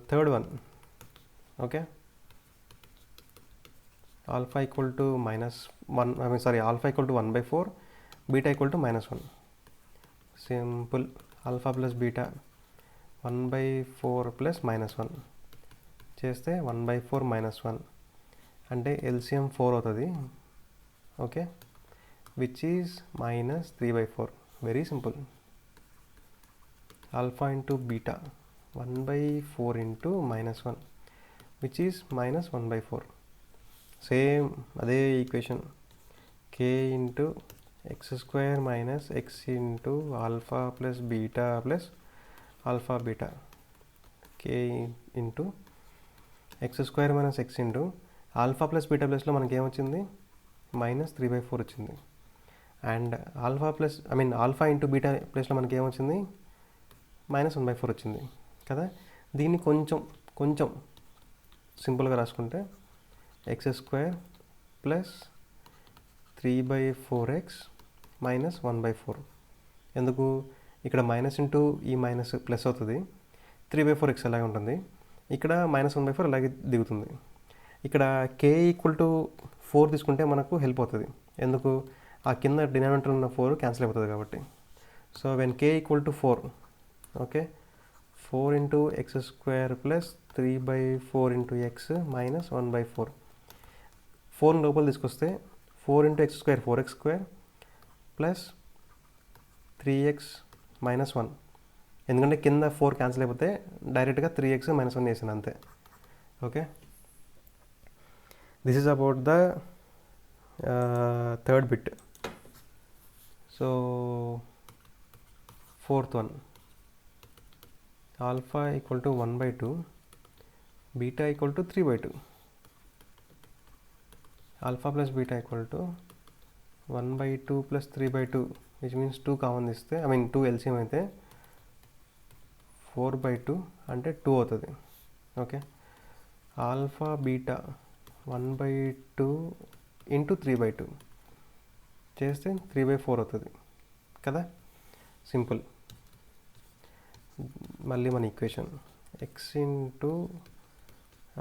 third one, okay, alpha equal to -1, I mean sorry, alpha equal to 1/4, beta equal to -1. Simple, alpha plus beta 1/4 plus -1 చేస్తే 1/4 -1 అంటే LCM 4 అవుతుంది. Okay, which is -3/4. Very simple. Alpha into beta 1/4 into -1 which is -1/4. Same అదే equation, k into x² minus x into alpha plus beta plus alpha beta, k into x² minus x into alpha plus beta ప్లస్లో మనకి ఏమొచ్చింది, -3/4 వచ్చింది. And alpha into beta ప్లస్లో మనకి ఏమొచ్చింది, -1/4 వచ్చింది కదా. దీన్ని కొంచెం సింపుల్గా రాసుకుంటే x² ప్లస్ 3/4x -1/4. ఎందుకు, ఇక్కడ మైనస్ ఇంటూ ఈ మైనస్ ప్లస్ అవుతుంది, 3/4x అలాగే ఉంటుంది. ఇక్కడ -1/4 అలాగే దిగుతుంది. ఇక్కడ k = 4 తీసుకుంటే మనకు హెల్ప్ అవుతుంది. ఎందుకు? ఆ కింద డినామినేటర్ ఉన్న 4 క్యాన్సిల్ అయిపోతుంది కాబట్టి. So when k = 4, okay, 4 × x² + 3/4 × x - 1/4. 4 లోపల తీసుకొస్తే 4 × x² 4x² ప్లస్ 3x - 1. ఎందుకంటే కింద 4 క్యాన్సిల్ అయిపోతే డైరెక్ట్గా 3x - 1 చేసాను అంతే. Okay, this is about the third bit. So fourth one, alpha = 1/2, beta = 3/2. Alpha plus beta = 1/2 + 3/2, which means 2 common తీస్తే 2 LCM అయితే 4/2 అంటే 2 అవుతుంది. ఓకే, ఆల్ఫా బీటా 1/2 × 3/2 చేస్తే 3/4 అవుతుంది కదా. సింపుల్. మళ్ళీ మన equation x ×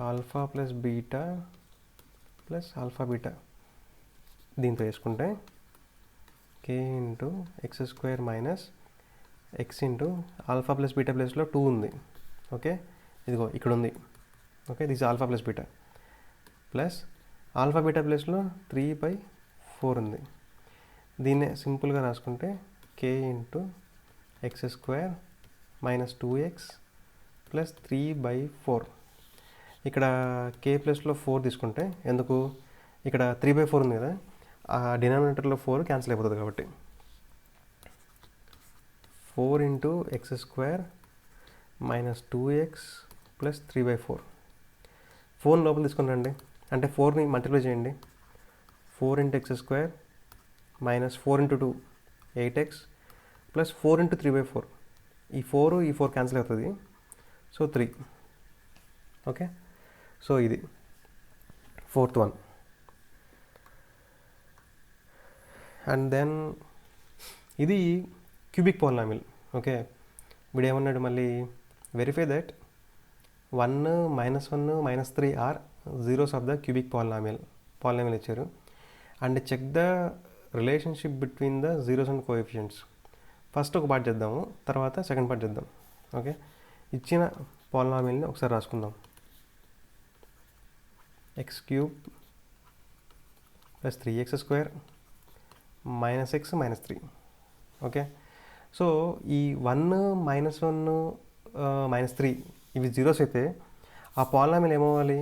alpha plus beta plus alpha beta దీంతో వేసుకుంటే k × x² - x × alpha plus beta ప్లేస్లో 2 ఉంది. ఓకే, ఇదిగో ఇక్కడ ఉంది. Okay, this alpha plus beta plus alpha beta ప్లేస్లో 3/4 ఉంది. దీన్నే సింపుల్గా రాసుకుంటే k × x² - 2x ప్లస్ 3/4. ఇక్కడ k ప్లస్లో 4 తీసుకుంటే, ఎందుకు? ఇక్కడ 3/4 ఉంది కదా, ఆ డినామినేటర్లో 4 క్యాన్సిల్ అయిపోతుంది కాబట్టి 4 × x² - 2x ప్లస్ 3/4. 4 లోపల తీసుకున్నాండి, అంటే 4ని మల్టిప్లై చేయండి. 4 × x² - 4 × 2 8x ప్లస్ 4 × 3/4. ఈ 4 క్యాన్సిల్ అవుతుంది, సో 3. ఓకే, సో ఇది ఫోర్త్ వన్. అండ్ దెన్ ఇది క్యూబిక్ పాలినామిల్. ఓకే, వీడు ఏమన్నాడు మళ్ళీ, verify that 1 -1 -3 are zeros of the cubic polynomial ఇచ్చారు. And check the relationship between the zeros and coefficients. First ఒక part చేద్దాము, తర్వాత సెకండ్ పార్ట్ చేద్దాం. ఓకే, ఇచ్చిన పాలినామిల్ని ఒకసారి రాసుకుందాం. x³ + 3x² - x - 3. Okay, so ఈ 1 -1 -3 ఇవి జీరోస్ అయితే ఆ పాలినామిల్ ఏమవ్వాలి,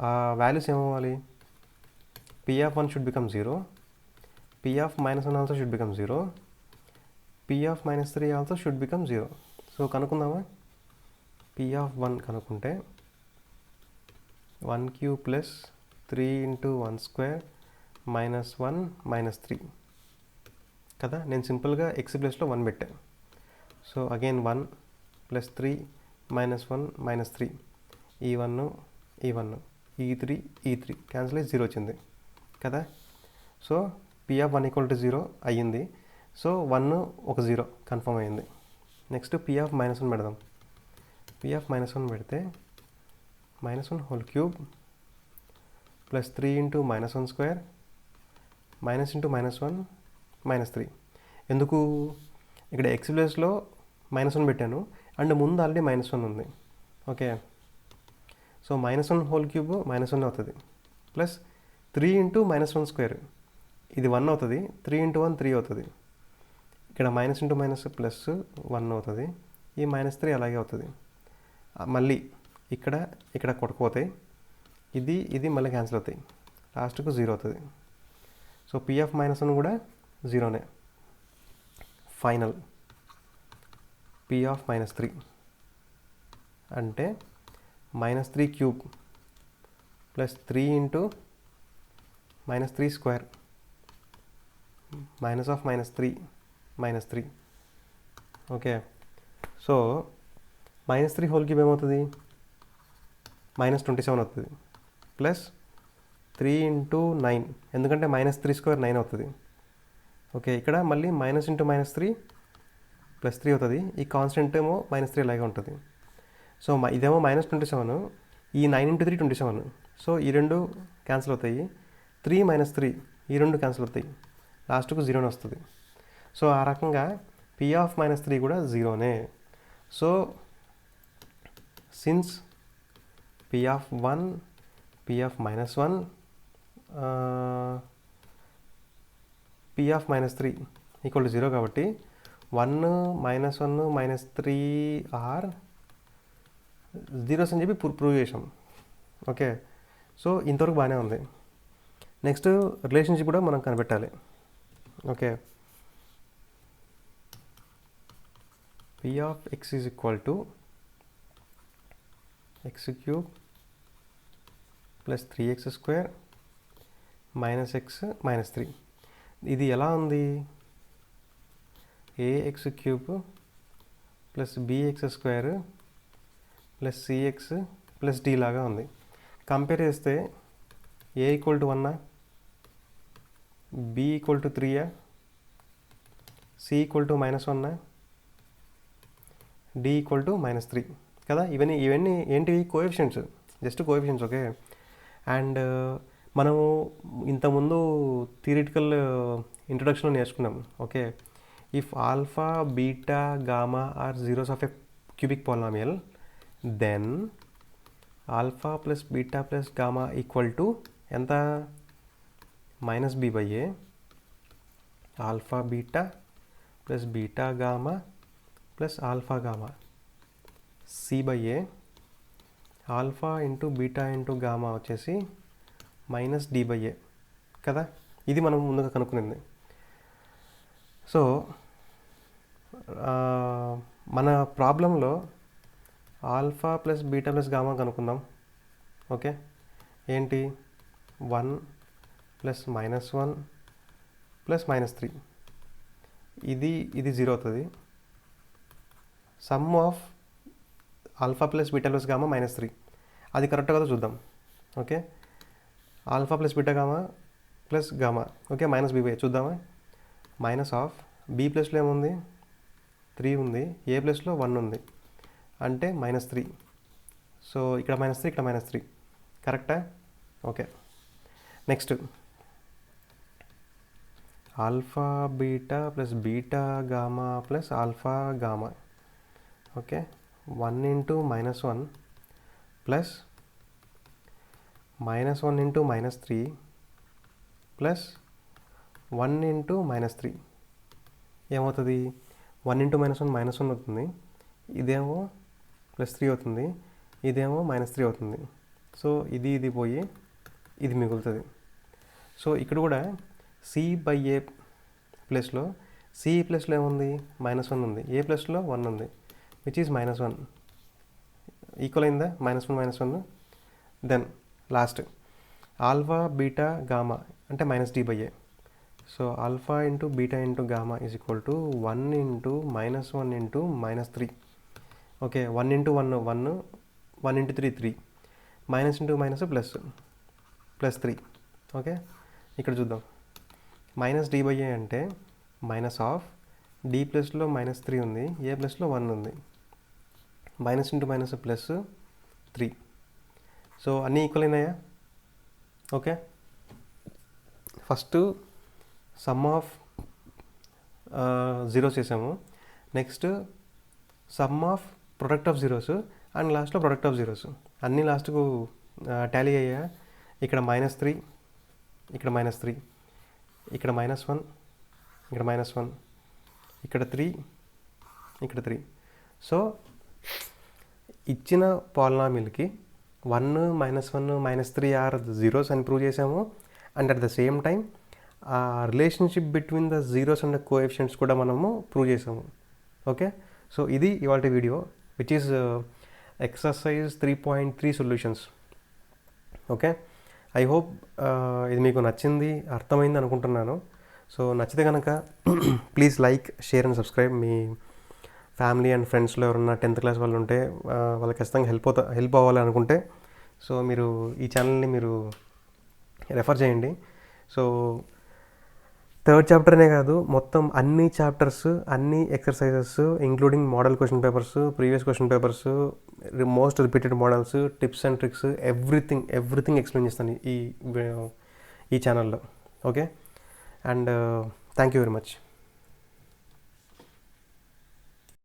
ఆ వాల్యూస్ ఏమవ్వాలి? p(1) should become 0, p(-1) also should become 0, p(-3) also should become 0. So కనుక్కుందామా? p(1) కనుక్కుంటే 1³ + 3 × 1² - 1 - 3 కదా. నేను సింపుల్గా x ప్లేస్లో 1 పెట్టాను. సో అగైన్ 1 + 3 - 1 - 3, ఈ 1 ఈ 1 ఈ 3 ఈ 3 క్యాన్సిల్ అయ్యి 0 వచ్చింది కదా. సో p(1) = 0 అయ్యింది. సో 1 ఒక 0 కన్ఫర్మ్ అయ్యింది. నెక్స్ట్ p(-1) పెడదాం. p(-1) పెడితే -1³ + 3 × -1² -1 - 3. ఎందుకు? ఇక్కడ x ప్లేస్లో -1 పెట్టాను, అండ్ ముందు ఆల్రెడీ -1 ఉంది. ఓకే, సో -1³ -1 అవుతుంది, ప్లస్ 3 × -1², ఇది 1 అవుతుంది. 3 × 1 3 అవుతుంది. ఇక్కడ -× ప్లస్ 1 అవుతుంది. ఈ -3 అలాగే అవుతుంది. మళ్ళీ ఇక్కడ కొట్టుకుపోతాయి, ఇది మళ్ళీ క్యాన్సిల్ అవుతాయి, లాస్ట్కు 0 అవుతుంది. సో p(-1) కూడా 0నే. ఫైనల్ p(-3) అంటే -3³ + 3 × -3² -3 ఓకే, సో -3³ ఏమవుతుంది? -27 అవుతుంది, ప్లస్ 3 × 9, ఎందుకంటే -3² 9 అవుతుంది. ఓకే, ఇక్కడ మళ్ళీ -3 +3 అవుతుంది. ఈ కాన్స్టెంట్ ఏమో -3 అలాగే ఉంటుంది. సో ఇదేమో -27, ఈ 9 × 3 27. సో ఈ రెండు క్యాన్సిల్ అవుతాయి. 3 - 3 ఈ రెండు క్యాన్సిల్ అవుతాయి. లాస్ట్కు 0 వస్తుంది. సో ఆ రకంగా P ఆఫ్ -3 కూడా 0నే. So since P of 1, P of -1, P of -3 = 0 కాబట్టి 1, -1, -3 ఆర్ జీరోస్ అని చెప్పి ప్రూవ్ చేసాం. ఓకే, సో ఇంతవరకు బాగానే ఉంది. నెక్స్ట్ రిలేషన్షిప్ కూడా మనం కనిపెట్టాలి. Okay, P of x = x³ + 3x² - x - 3. ఇది ఎలా ఉంది? ax³ + bx² + cx + d లాగా ఉంది. కంపేర్ చేస్తే a = 1, b = 3, c = -1, d = -3 కదా. ఇవన్నీ ఏంటివి? Coefficients, just coefficients. Okay, and మనము ఇంతకుముందు థియరిటికల్ ఇంట్రొడక్షన్లో నేర్చుకున్నాం. Okay, if alpha, beta, gamma are zeros of a cubic polynomial, then alpha plus beta plus gamma = ఎంత? -b/a. Alpha beta plus beta gamma plus alpha gamma c/a. Alpha into beta into gamma వచ్చేసి -d/a కదా. ఇది మనం ముందుగా కనుక్కునేది. So మన ప్రాబ్లంలో alpha plus beta plus gamma కనుక్కుందాం. Okay, ఏంటి? 1 + -1 + -3 ఇది 0 అవుతుంది. Some of alpha plus beta plus gamma -3, అది కరెక్ట్ కదా చూద్దాం. Okay, alpha plus beta gamma plus gamma. Okay, -b/a చూద్దామా. మైనస్ ఆఫ్ b ప్లస్లో ఏముంది? 3 ఉంది. a ప్లస్లో 1 ఉంది, అంటే -3. సో ఇక్కడ -3, ఇక్కడ -3, కరెక్టా? Okay, next alpha beta plus beta gamma plus alpha gamma. Okay, 1 × -1 plus -1 × -3 plus 1 × -3 ఏమవుతుంది? 1 × -1 -1 అవుతుంది. ఇదేమో +3 అవుతుంది. ఇదేమో -3 అవుతుంది. సో ఇది పోయి ఇది మిగులుతుంది. సో ఇక్కడ కూడా c/a ప్లస్లో ఏముంది? -1 ఉంది. a ప్లస్లో 1 ఉంది, విచ్ ఈజ్ -1. ఈక్వల్ అయిందా? -1 -1. Then last alpha beta gamma అంటే -d/a. So alpha into beta into gamma = 1 × -1 × -3. Okay, 1 × 1 1, 1 × 3 3, minus into minus plus +3. Okay, ఇక్కడ చూద్దాం. -d/a అంటే మైనస్ ఆఫ్ d ప్లస్లో -3 ఉంది, a ప్లస్లో 1 ఉంది, మైనస్ ఇంటూ మైనస్ +3. సో అన్నీ ఈక్వల్ అయినాయా? Okay, first sum of zeros చేసాము. Next sum of product of zeros and లాస్ట్లో ప్రొడక్ట్ ఆఫ్ జీరోస్. అన్నీ లాస్ట్కు టాలీ అయ్యా. ఇక్కడ -3, ఇక్కడ -3, ఇక్కడ -1, ఇక్కడ -1, ఇక్కడ 3, ఇక్కడ 3. సో ఇచ్చిన పాలినామియల్కి 1, -1, -3 ఆర్ జీరోస్ అని ప్రూవ్ చేసాము. And at the same time ఆ relationship between the zeros and coefficients కూడా మనము ప్రూవ్ చేసాము. ఓకే, సో ఇది ఇవాళ video, which is exercise 3.3 solutions. Okay, I hope ఇది మీకు నచ్చింది, అర్థమైంది అనుకుంటున్నాను. సో నచ్చితే కనుక please like, share and subscribe. మీ ఫ్యామిలీ అండ్ ఫ్రెండ్స్లో ఎవరన్నా 10th క్లాస్ వాళ్ళు ఉంటే వాళ్ళకి ఖచ్చితంగా హెల్ప్ అవ్వాలి అనుకుంటే సో మీరు ఈ ఛానల్ని మీరు రెఫర్ చేయండి. సో థర్డ్ చాప్టర్నే కాదు, మొత్తం అన్ని చాప్టర్స్, అన్ని exercises, including model question papers, previous question papers, most repeated models, tips and tricks, everything explain చేస్తాను ఈ ఛానల్లో. Okay, and thank you very much.